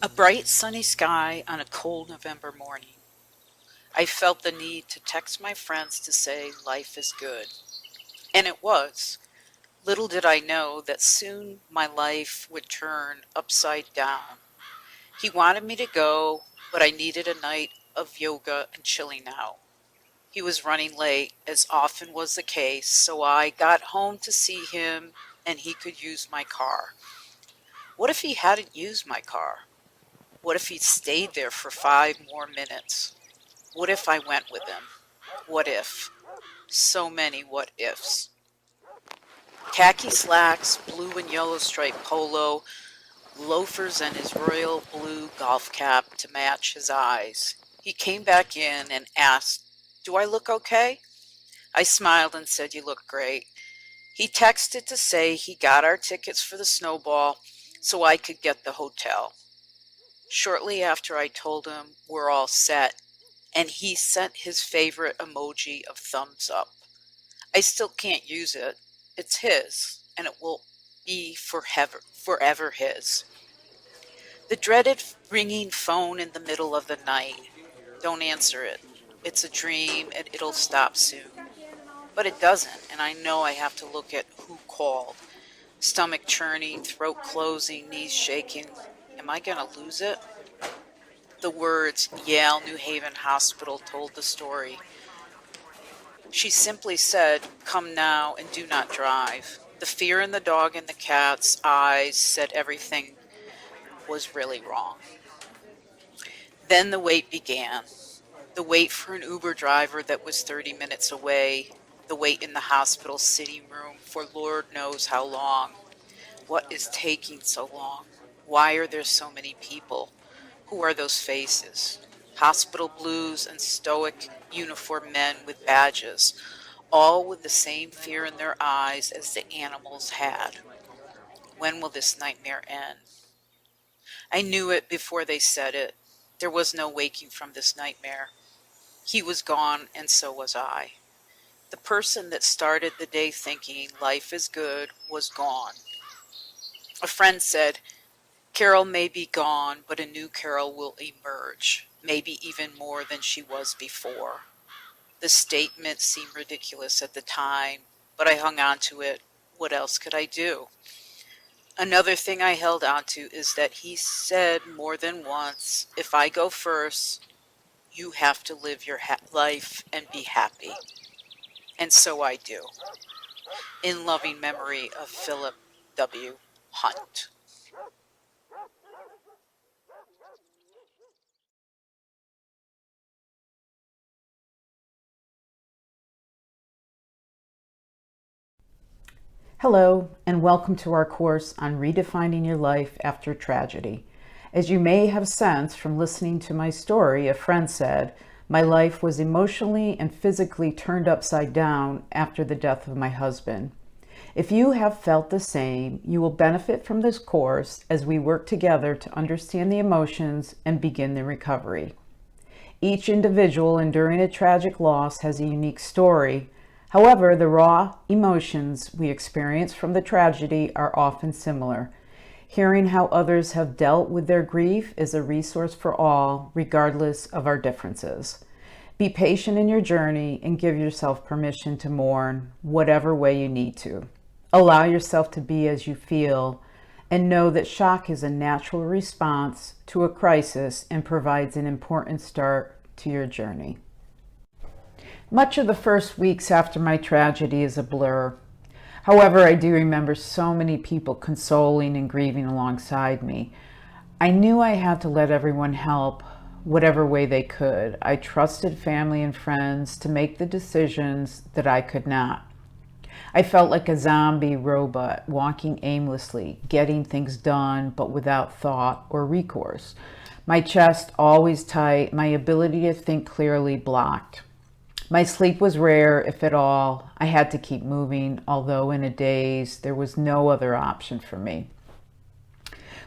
A bright sunny sky on a cold November morning. I felt the need to text my friends to say life is good. And it was. Little did I know that soon my life would turn upside down. He wanted me to go, but I needed a night of yoga and chilling out. He was running late, as often was the case, so I got home to see him and he could use my car. What if he hadn't used my car? What if he'd stayed there for 5 more minutes? What if I went with him? What if? So many what ifs. Khaki slacks, blue and yellow striped polo, loafers, and his royal blue golf cap to match his eyes. He came back in and asked, "Do I look okay?" I smiled and said, "You look great." He texted to say he got our tickets for the snowball so I could get the hotel. Shortly after I told him we're all set, and he sent his favorite emoji of thumbs up. I still can't use it. It's his, and it will be forever his. The dreaded ringing phone in the middle of the night. Don't answer it. It's a dream and it'll stop soon. But it doesn't, and I know I have to look at who called. Stomach churning, throat closing, knees shaking. Am I going to lose it? The words Yale New Haven Hospital told the story. She simply said, "Come now and do not drive." The fear in the dog and the cat's eyes said everything was really wrong. Then the wait began. The wait for an Uber driver that was 30 minutes away. The wait in the hospital sitting room for Lord knows how long. What is taking so long? Why are there so many people? Who are those faces? Hospital blues and stoic uniformed men with badges, all with the same fear in their eyes as the animals had. When will this nightmare end? I knew it before they said it. There was no waking from this nightmare. He was gone, and so was I. The person that started the day thinking life is good was gone. A friend said, "Carol may be gone, but a new Carol will emerge, maybe even more than she was before." The statement seemed ridiculous at the time, but I hung on to it. What else could I do? Another thing I held on to is that he said more than once, "If I go first, you have to live your life and be happy." And so I do. In loving memory of Philip W. Hunt. Hello, and welcome to our course on redefining your life after tragedy. As you may have sensed from listening to my story, a friend said, "My life was emotionally and physically turned upside down after the death of my husband." If you have felt the same, you will benefit from this course as we work together to understand the emotions and begin the recovery. Each individual enduring a tragic loss has a unique story. However, the raw emotions we experience from the tragedy are often similar. Hearing how others have dealt with their grief is a resource for all, regardless of our differences. Be patient in your journey and give yourself permission to mourn whatever way you need to. Allow yourself to be as you feel, and know that shock is a natural response to a crisis and provides an important start to your journey. Much of the first weeks after my tragedy is a blur. However, I do remember so many people consoling and grieving alongside me. I knew I had to let everyone help whatever way they could. I trusted family and friends to make the decisions that I could not. I felt like a zombie robot walking aimlessly, getting things done but without thought or recourse. My chest always tight, my ability to think clearly blocked. My sleep was rare, if at all. I had to keep moving, although in a daze, there was no other option for me.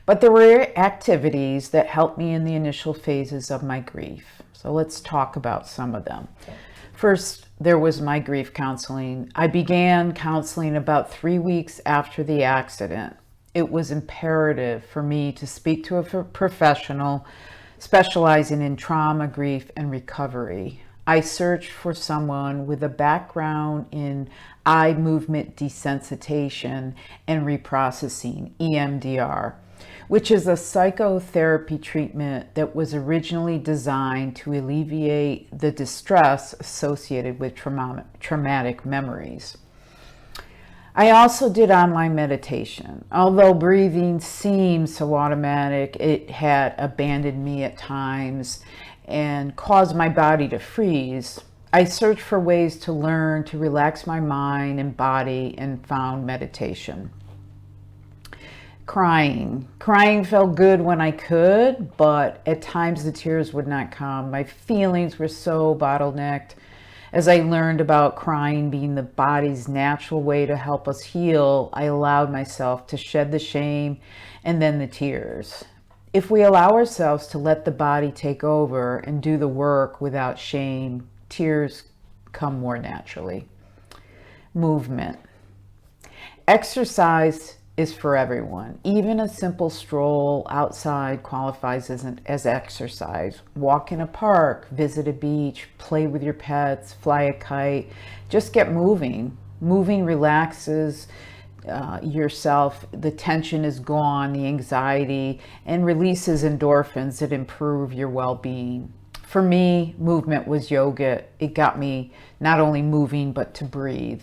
But there were activities that helped me in the initial phases of my grief. So let's talk about some of them. First, there was my grief counseling. I began counseling about 3 weeks after the accident. it was imperative for me to speak to a professional specializing in trauma, grief, and recovery. I searched for someone with a background in eye movement desensitization and reprocessing, EMDR, which is a psychotherapy treatment that was originally designed to alleviate the distress associated with traumatic memories. I also did online meditation. Although breathing seemed so automatic, it had abandoned me at times and caused my body to freeze. I searched for ways to learn to relax my mind and body and found meditation. Crying. Crying felt good when I could, but at times the tears would not come. My feelings were so bottlenecked. As I learned about crying being the body's natural way to help us heal, I allowed myself to shed the shame and then the tears. If we allow ourselves to let the body take over and do the work without shame, tears come more naturally. Movement. Exercise is for everyone. Even a simple stroll outside qualifies as exercise. Walk in a park, visit a beach, play with your pets, fly a kite. Just get moving. Moving relaxes yourself. The tension is gone, the anxiety, and releases endorphins that improve your well-being. For me, movement was yoga. It got me not only moving, but to breathe.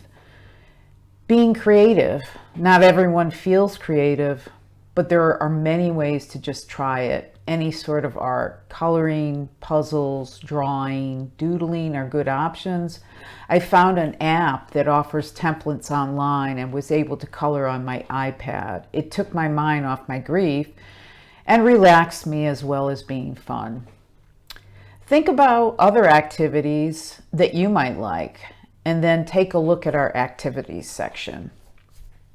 Being creative. Not everyone feels creative, but there are many ways to just try it. Any sort of art, coloring, puzzles, drawing, doodling are good options. I found an app that offers templates online and was able to color on my iPad. It took my mind off my grief and relaxed me as well as being fun. Think about other activities that you might like, and then take a look at our activities section.